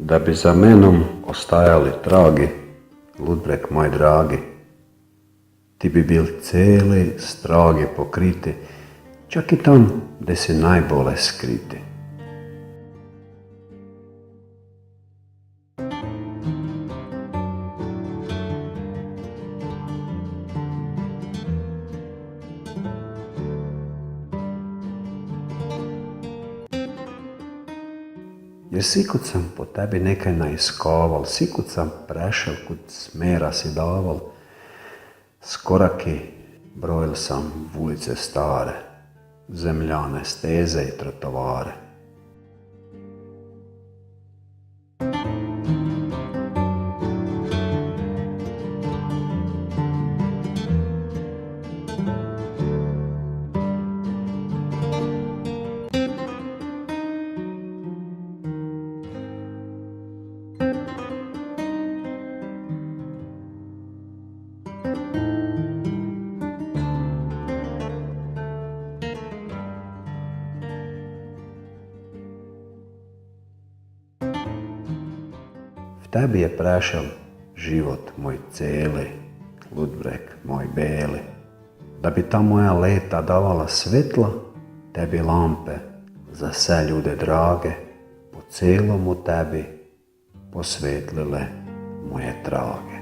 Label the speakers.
Speaker 1: da bi za menom ostajali tragi, Ludbreg moj dragi. Ti bi bil celi stragi pokriti, čak i tam, gde si najbolje skriti. Jer sikud sam po tebi nekaj naiskoval, sikud sam prešel, kud smera si daval, skoraki brojil sam v ulice stare, zemljane steze i trotovare. V tebi je prešel život moj celi, Ludbreg moj beli. Da bi ta moja leta davala svetla, tebi lampe za sve ljude drage, po celomu tebi posvetlile moje trage.